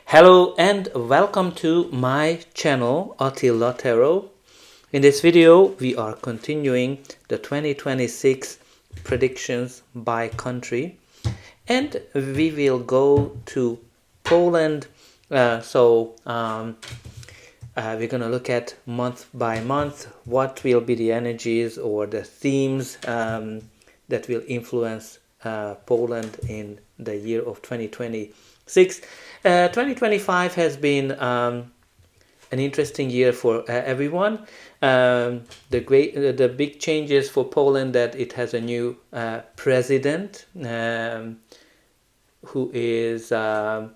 Hello and welcome to my channel Attila. In this video we are continuing the 2026 predictions by country and we will go to Poland. We're going to look at month by month what will be the energies or the themes that will influence Poland in the year of 2026. 2025 has been an interesting year for everyone. The big changes for Poland that it has a new president who is Karol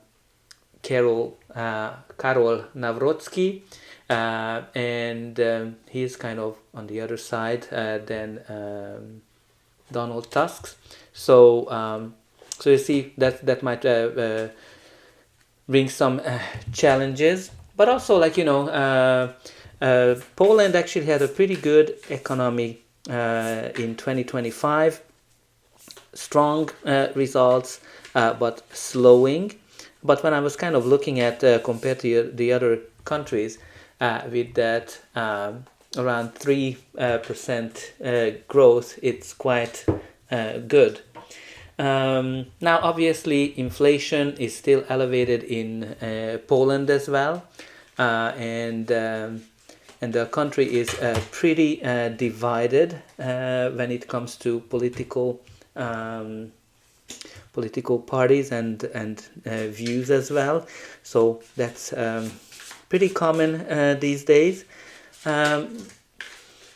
Nawrocki, and he's kind of on the other side than Donald Tusk. So you see that might bring some challenges, but also Poland actually had a pretty good economy in 2025, strong results, but slowing. But when I was kind of looking at compared to the other countries, with that around 3% growth, it's quite good. Now, obviously, inflation is still elevated in Poland as well, and the country is pretty divided when it comes to political parties and views as well. So that's pretty common these days.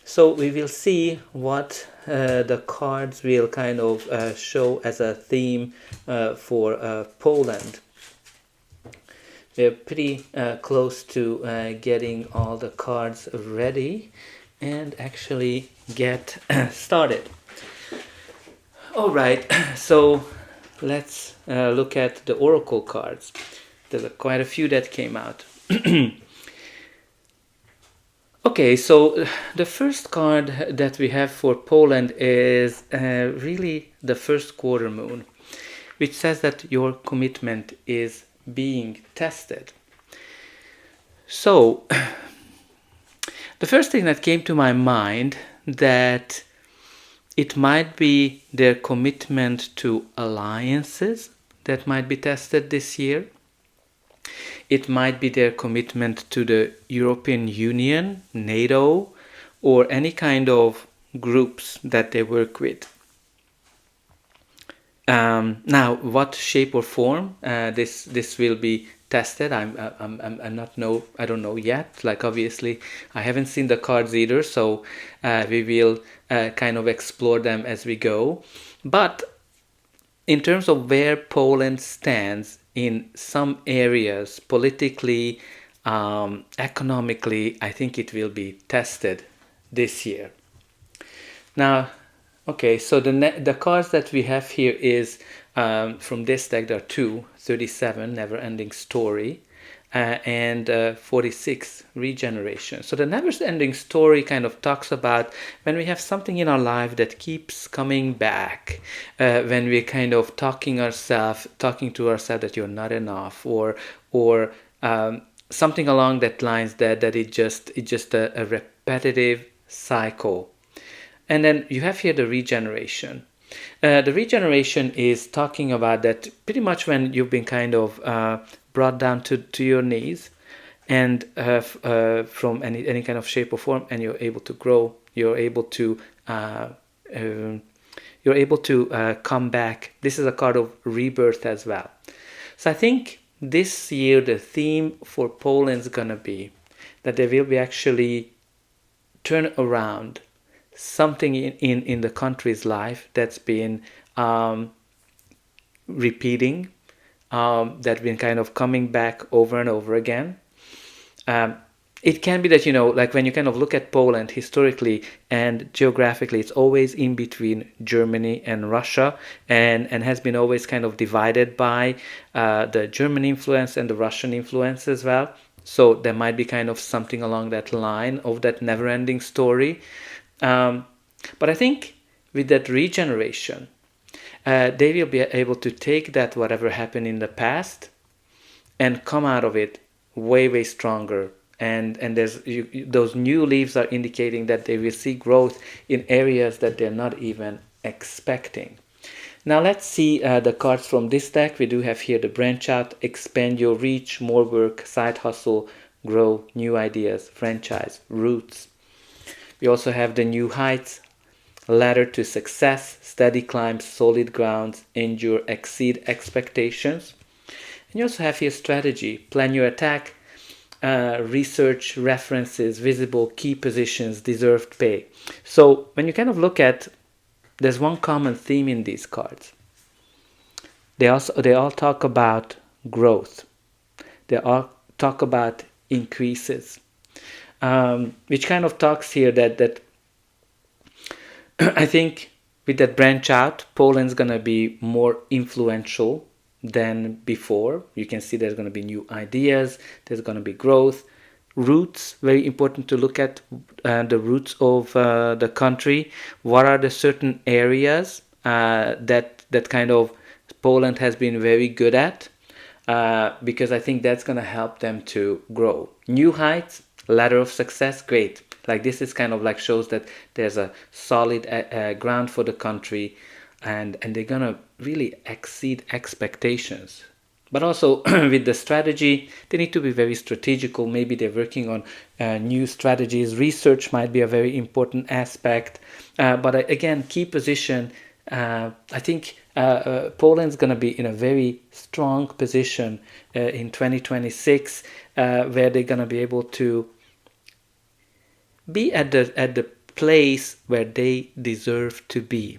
So we will see what the cards will kind of show as a theme for Poland. We're pretty close to getting all the cards ready and actually get started. All right, so let's look at the oracle cards. There's quite a few that came out. Okay, so the first card that we have for Poland is really the first quarter moon, which says that your commitment is being tested. So the first thing that came to my mind that it might be their commitment to alliances that might be tested this year. It might be their commitment to the European Union, NATO, or any kind of groups that they work with. Now, what shape or form this will be tested? I don't know yet. Like, obviously, I haven't seen the cards either, so we will kind of explore them as we go. But in terms of where Poland stands in some areas, politically, economically, I think it will be tested this year. Now, okay, so the cards that we have here is from this deck. There are 37, Never Ending Story, and 46, Regeneration. So the Never Ending Story kind of talks about when we have something in our life that keeps coming back, when we're kind of talking to ourselves that you're not enough, or something along that lines that it's just a repetitive cycle. And then you have here the regeneration. The regeneration is talking about that pretty much when you've been kind of brought down to your knees, and from any kind of shape or form, and you're able to grow. You're able to come back. This is a card of rebirth as well. So I think this year the theme for Poland is gonna be that there will be actually turn around something in the country's life that's been repeating, that's been kind of coming back over and over again. It can be that, like when you kind of look at Poland historically and geographically, it's always in between Germany and Russia, and has been always kind of divided by the German influence and the Russian influence as well. So there might be kind of something along that line of that never-ending story. But I think with that regeneration, they will be able to take that whatever happened in the past and come out of it way stronger. And those new leaves are indicating that they will see growth in areas that they're not even expecting. Now let's see the cards from this deck. We do have here the branch out, expand your reach, more work, side hustle, grow, new ideas, franchise, roots. We also have the new heights, ladder to success, steady climbs, solid grounds, endure, exceed expectations. And you also have here strategy, plan your attack, research, references, visible, key positions, deserved pay. So when you kind of look at, there's one common theme in these cards. They all talk about growth. They all talk about increases, which kind of talks here that I think with that branch out, Poland's gonna be more influential than before. You can see there's gonna be new ideas. There's gonna be growth. Roots, very important to look at the roots of the country. What are the certain areas that kind of Poland has been very good at? Because I think that's going to help them to grow. New heights, ladder of success, great. Like this is kind of like shows that there's a solid ground for the country, and they're going to really exceed expectations. But also with the strategy, they need to be very strategical. Maybe they're working on new strategies. Research might be a very important aspect. But again, key position, I think Poland's going to be in a very strong position in 2026, where they're going to be able to be at the place where they deserve to be.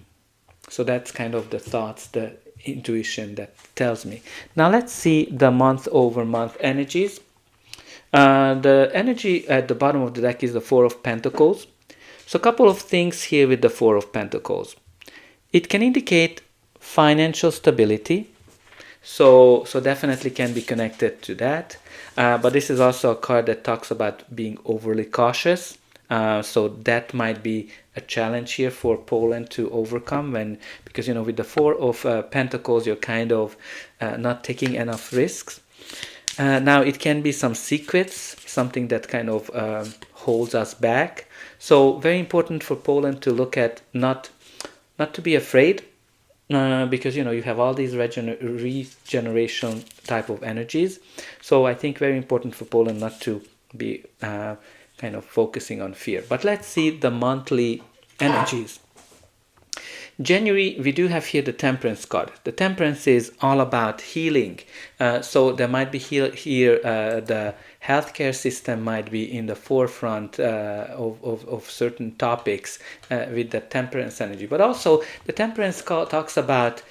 So that's kind of the thoughts, the intuition that tells me. Now let's see the month over month energies. The energy at the bottom of the deck is the Four of Pentacles. So a couple of things here with the Four of Pentacles. It can indicate financial stability. So definitely can be connected to that. But this is also a card that talks about being overly cautious. So that might be a challenge here for Poland to overcome, because with the Four of Pentacles you're kind of not taking enough risks. Now it can be some secrets, something that kind of holds us back. So very important for Poland to look at not to be afraid, because you have all these regeneration type of energies. So I think very important for Poland not to be kind of focusing on fear. But let's see the monthly energies. January, we do have here the Temperance card. The Temperance is all about healing. So there might be here the healthcare system might be in the forefront of certain topics with the Temperance energy. But also the Temperance talks about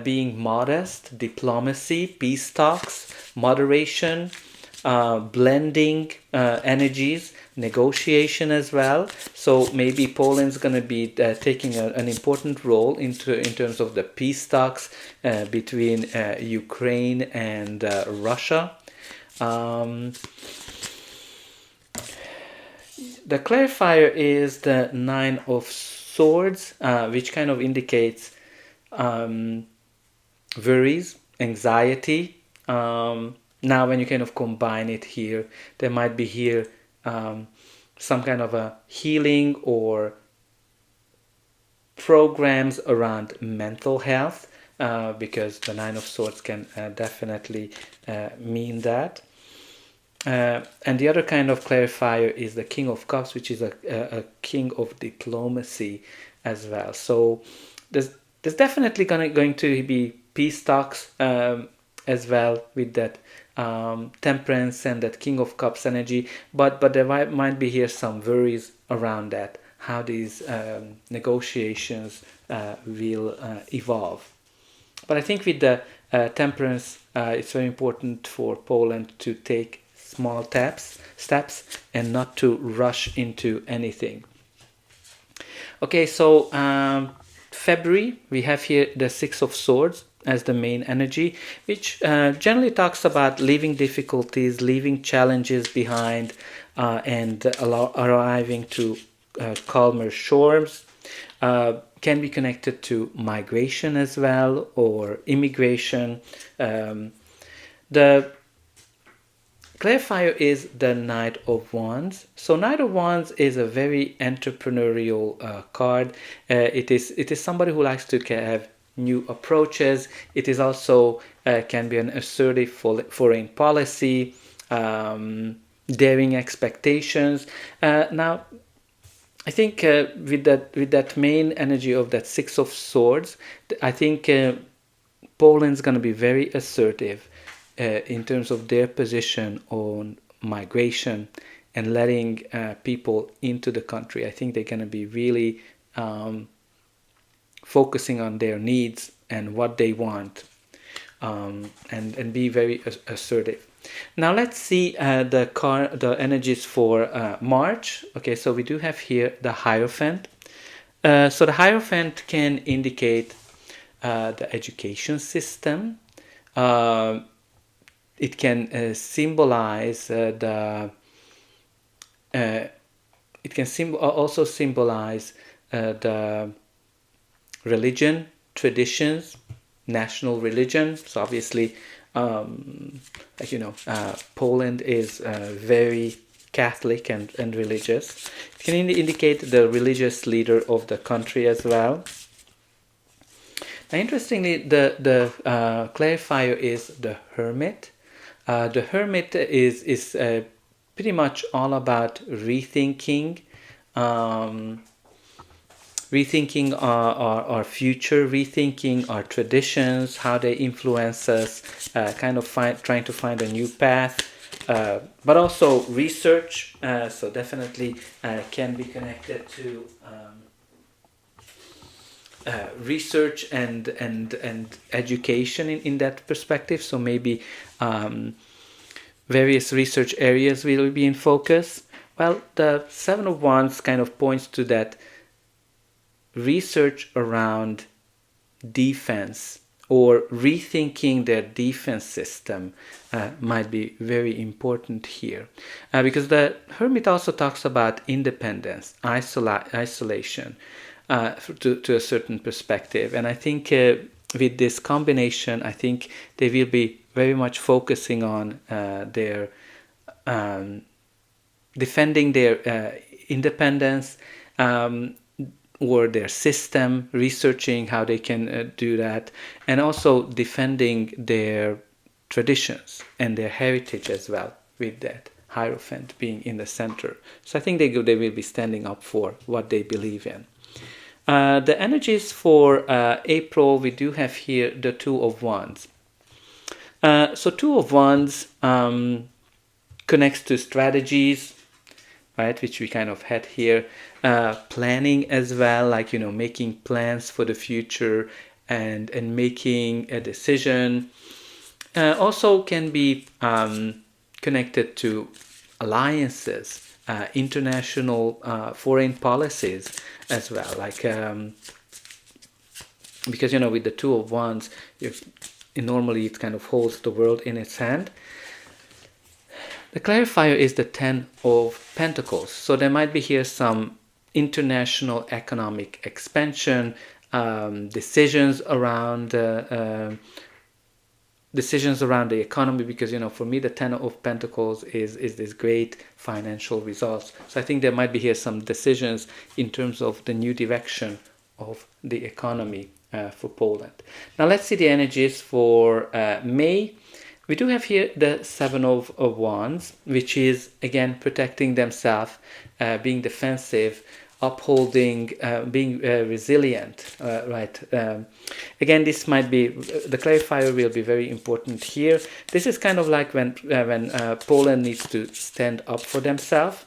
being modest, diplomacy, peace talks, moderation, blending energies, negotiation as well. So maybe Poland's going to be taking an important role in terms of the peace talks between Ukraine and Russia. The clarifier is the Nine of Swords, which kind of indicates worries, anxiety. Now when you kind of combine it here, there might be here some kind of a healing or programs around mental health, because the Nine of Swords can definitely mean that. And the other kind of clarifier is the King of Cups, which is a king of diplomacy as well. So there's definitely going to be peace talks as well with that Temperance and that King of Cups energy, but there might be here some worries around that, how these negotiations will evolve. But I think with the Temperance, it's very important for Poland to take small steps and not to rush into anything. Okay, so February, we have here the Six of Swords as the main energy, which generally talks about leaving difficulties, leaving challenges behind, and arriving to calmer shores. Can be connected to migration as well, or immigration. The clarifier is the Knight of Wands. So Knight of Wands is a very entrepreneurial card. It is somebody who likes to have new approaches. It is also can be an assertive foreign policy, daring expectations. Now, I think with that main energy of that Six of Swords, I think Poland's going to be very assertive in terms of their position on migration and letting people into the country. I think they're going to be really focusing on their needs and what they want, and be very assertive. Now let's see the energies for March. Okay, so we do have here the Hierophant. So the Hierophant can indicate the education system. It can symbolize the. It can also symbolize the religion, traditions, national religion. So obviously, Poland is very Catholic and religious. It can indicate the religious leader of the country as well. Now, interestingly, the clarifier is the Hermit. The Hermit is pretty much all about rethinking. Rethinking our future, rethinking our traditions, how they influence us, trying to find a new path, but also research. So definitely can be connected to research and education in that perspective. So maybe various research areas will be in focus. Well, the Seven of Wands kind of points to that research around defense or rethinking their defense system might be very important here, because the Hermit also talks about independence, isolation, to a certain perspective. And I think with this combination, I think they will be very much focusing on their defending their independence, or their system, researching how they can do that, and also defending their traditions and their heritage as well, with that Hierophant being in the center. So I think they will be standing up for what they believe in. The energies for April, we do have here the Two of Wands. So Two of Wands connects to strategies, right, which we kind of had here. Planning as well, like, making plans for the future and making a decision. Also can be connected to alliances, international foreign policies as well. Like, because, with the Two of Wands, normally it kind of holds the world in its hand. The clarifier is the Ten of Pentacles. So there might be here some international economic expansion, decisions around the economy, because for me the Ten of Pentacles is this great financial results. So I think there might be here some decisions in terms of the new direction of the economy for Poland. Now let's see the energies for May. We do have here the Seven of Wands, which is again protecting themselves, being defensive, upholding, being resilient, right? Again, this might be, the clarifier will be very important here. This is kind of like when Poland needs to stand up for themselves.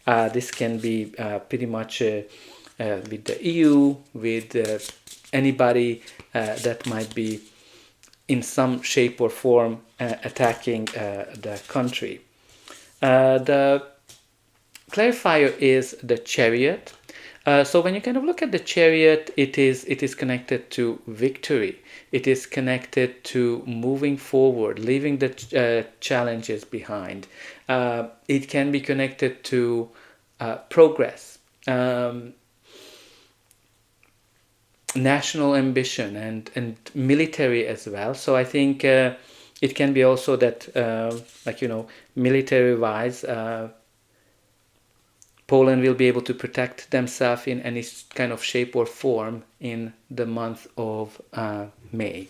This can be pretty much with the EU, with anybody that might be in some shape or form attacking the country. The clarifier is the Chariot. So when you kind of look at the Chariot, it is connected to victory. It is connected to moving forward, leaving the challenges behind. It can be connected to progress, national ambition, and military as well. So I think It can be also that, military-wise, Poland will be able to protect themselves in any kind of shape or form in the month of May.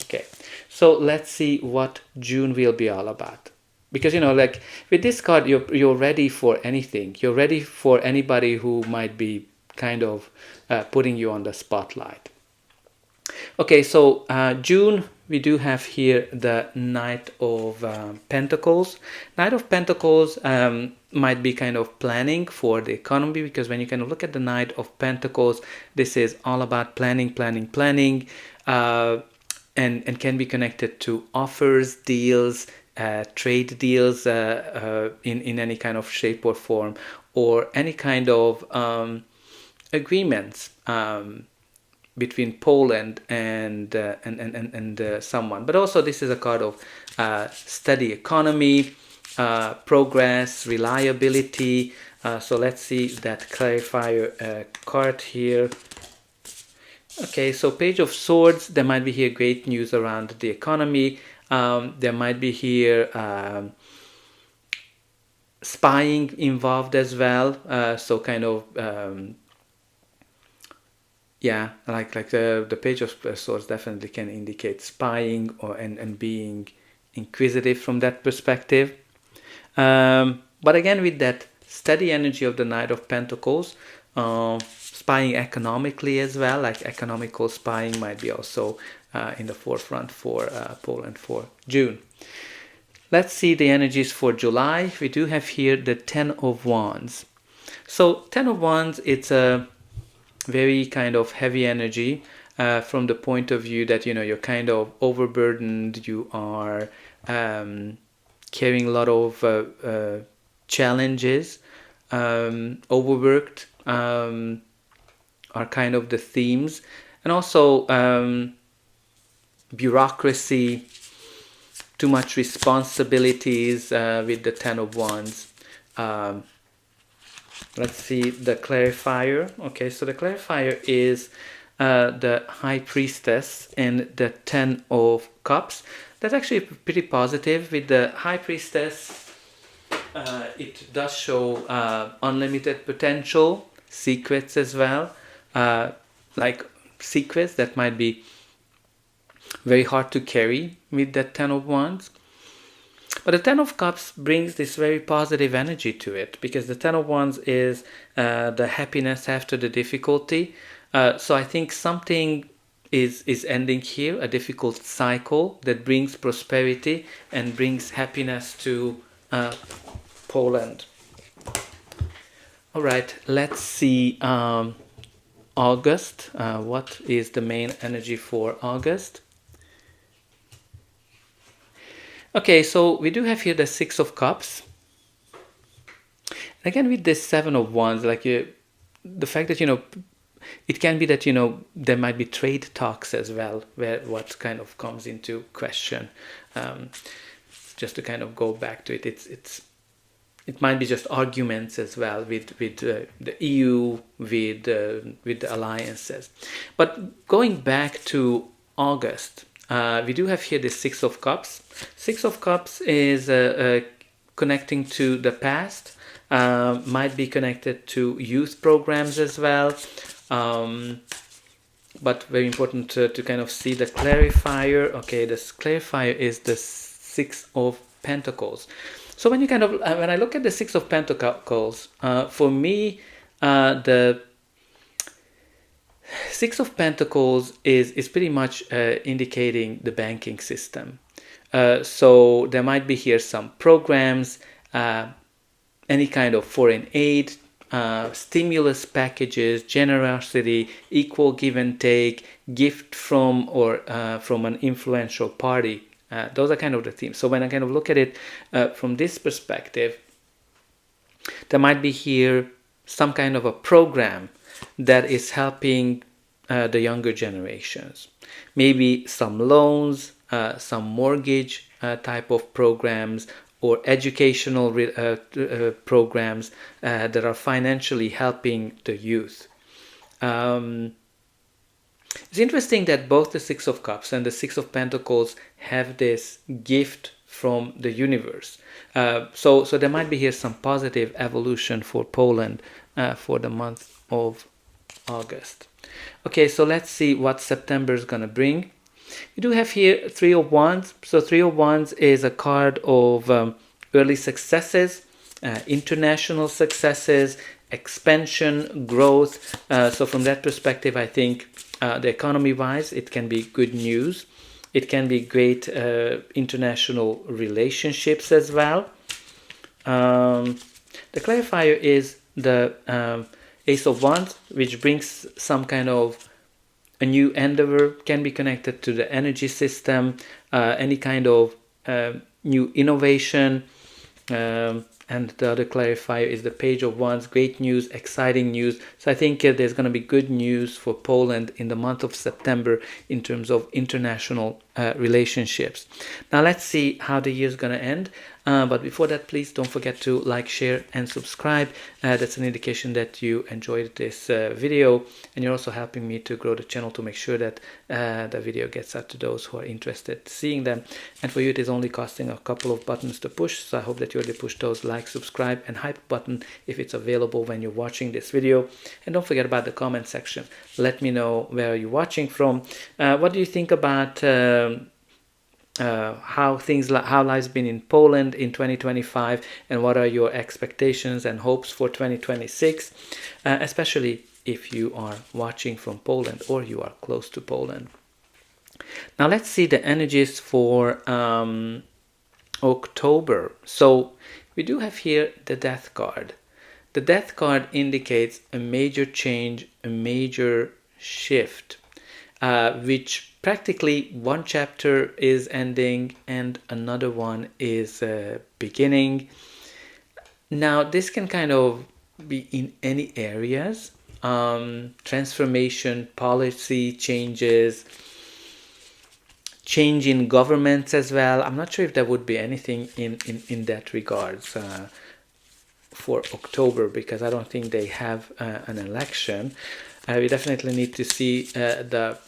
Okay, so let's see what June will be all about. Because, with this card, you're ready for anything. You're ready for anybody who might be kind of putting you on the spotlight. Okay, so June, we do have here the Knight of Pentacles. Knight of Pentacles might be kind of planning for the economy, because when you kind of look at the Knight of Pentacles, this is all about planning, and can be connected to offers, deals, trade deals in any kind of shape or form, or any kind of agreements between Poland and someone. But also this is a card of steady economy, progress, reliability. So let's see that clarifier card here. Okay, so Page of Swords, there might be here great news around the economy. There might be here spying involved as well. So kind of like the Page of Swords definitely can indicate spying and being inquisitive from that perspective. But again, with that steady energy of the Knight of Pentacles, spying economically as well, like economical spying might be also in the forefront for Poland for June. Let's see the energies for July. We do have here the Ten of Wands. So Ten of Wands, it's a very kind of heavy energy from the point of view that, you're kind of overburdened, you are carrying a lot of challenges, overworked are kind of the themes, and also bureaucracy, too much responsibilities with the Ten of Wands. Let's see the clarifier. Okay, so the clarifier is the High Priestess and the Ten of Cups. That's actually pretty positive. With the High Priestess, it does show unlimited potential, secrets as well, like secrets that might be very hard to carry with the Ten of Wands. But the Ten of Cups brings this very positive energy to it, because the Ten of Wands is the happiness after the difficulty. So I think something is ending here, a difficult cycle that brings prosperity and brings happiness to Poland. All right, let's see August. What is the main energy for August? Okay, so we do have here the Six of Cups. Again, with this Seven of Wands, like the fact that, it can be that, there might be trade talks as well, where what kind of comes into question. Just to kind of go back to it, it might be just arguments as well with the EU, with the alliances. But going back to August, we do have here the Six of Cups. Six of Cups is connecting to the past, might be connected to youth programs as well. But very important to kind of see the clarifier. Okay, this clarifier is the Six of Pentacles. So when you kind of when I look at the Six of Pentacles, for me, the Six of Pentacles is pretty much indicating the banking system. So there might be here some programs, any kind of foreign aid, stimulus packages, generosity, equal give and take, gift from or from an influential party. Those are kind of the themes. So when I kind of look at it from this perspective, there might be here some kind of a program that is helping the younger generations. Maybe some loans, some mortgage type of programs, or educational programs that are financially helping the youth. It's interesting that both the Six of Cups and the Six of Pentacles have this gift from the universe. So there might be here some positive evolution for Poland for the month of August. Okay, so let's see what September is going to bring. We do have here Three of Wands. So Three of Wands is a card of early successes, international successes, expansion, growth. So from that perspective, I think the economy-wise, it can be good news. It can be great international relationships as well. The clarifier is the Ace of Wands, which brings some kind of a new endeavor, can be connected to the energy system, any kind of new innovation. And the other clarifier is the Page of Wands, great news, exciting news. So I think there's going to be good news for Poland in the month of September in terms of international relationships. Now let's see how the year is going to end. But before that, please don't forget to like, share, and subscribe. That's an indication that you enjoyed this video, and you're also helping me to grow the channel to make sure that the video gets out to those who are interested in seeing them. And for you, it is only costing a couple of buttons to push, so I hope that you already push those like, subscribe, and hype button if it's available when you're watching this video. And don't forget about the comment section. Let me know where you're watching from. What do you think about how life's been in Poland in 2025, and what are your expectations and hopes for 2026, especially if you are watching from Poland or you are close to Poland. Now let's see the energies for October. So we do have here the Death card. The Death card indicates a major change, a major shift, which practically one chapter is ending and another one is beginning. Now this can kind of be in any areas, transformation, policy changes, change in governments as well. I'm not sure if there would be anything in that regards for October, because I don't think they have an election. We definitely need to see the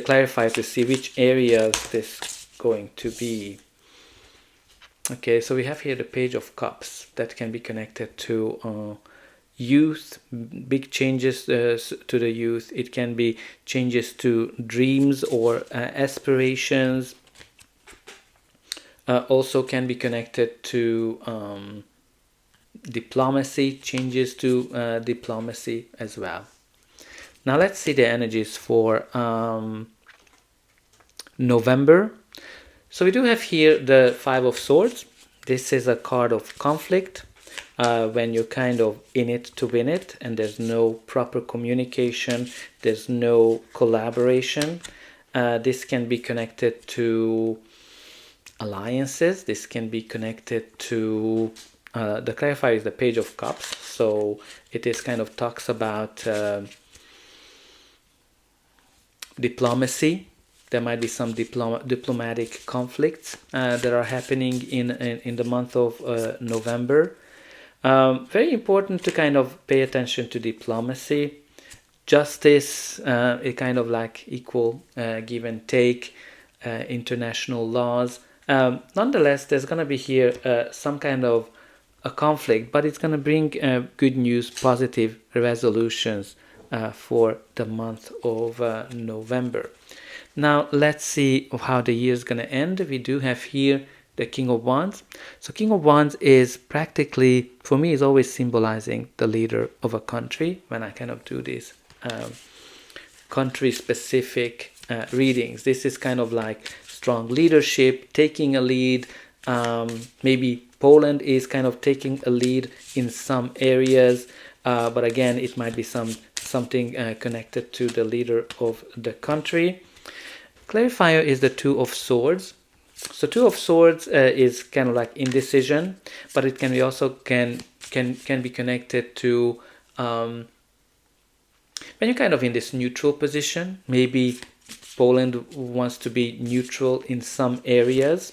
clarifier to see which areas this is going to be. Okay, so we have here the Page of Cups that can be connected to youth, big changes to the youth. It can be changes to dreams or aspirations. Also can be connected to diplomacy, changes to diplomacy as well. Now let's see the energies for November. So we do have here the Five of Swords. This is a card of conflict, when you're kind of in it to win it, and there's no proper communication, there's no collaboration. This can be connected to alliances. This can be connected to the clarifier is the Page of Cups. So it is kind of talks about diplomacy. There might be some diplomatic conflicts that are happening in the month of November. Very important to kind of pay attention to diplomacy, justice, a kind of like equal give and take, international laws. Nonetheless, there's going to be here some kind of a conflict, but it's going to bring good news, positive resolutions for the month of November. Now let's see how the year is going to end. We do have here the King of Wands. So King of Wands is practically, for me, is always symbolizing the leader of a country when I kind of do these country-specific readings. This is kind of like strong leadership, taking a lead. Maybe Poland is kind of taking a lead in some areas, but again, it might be something connected to the leader of the country. Clarifier is the Two of Swords. So Two of Swords is kind of like indecision, but it can be also can be connected to when you're kind of in this neutral position. Maybe Poland wants to be neutral in some areas.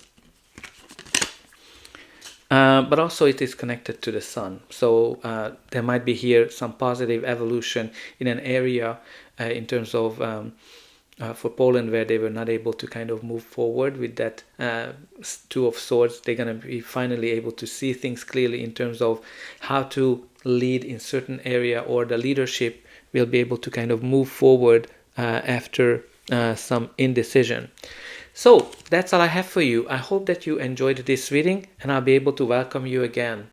But also it is connected to the sun. So there might be here some positive evolution in an area in terms of for Poland where they were not able to kind of move forward with that Two of Swords. They're going to be finally able to see things clearly in terms of how to lead in certain area, or the leadership will be able to kind of move forward after some indecision. So that's all I have for you. I hope that you enjoyed this reading, and I'll be able to welcome you again.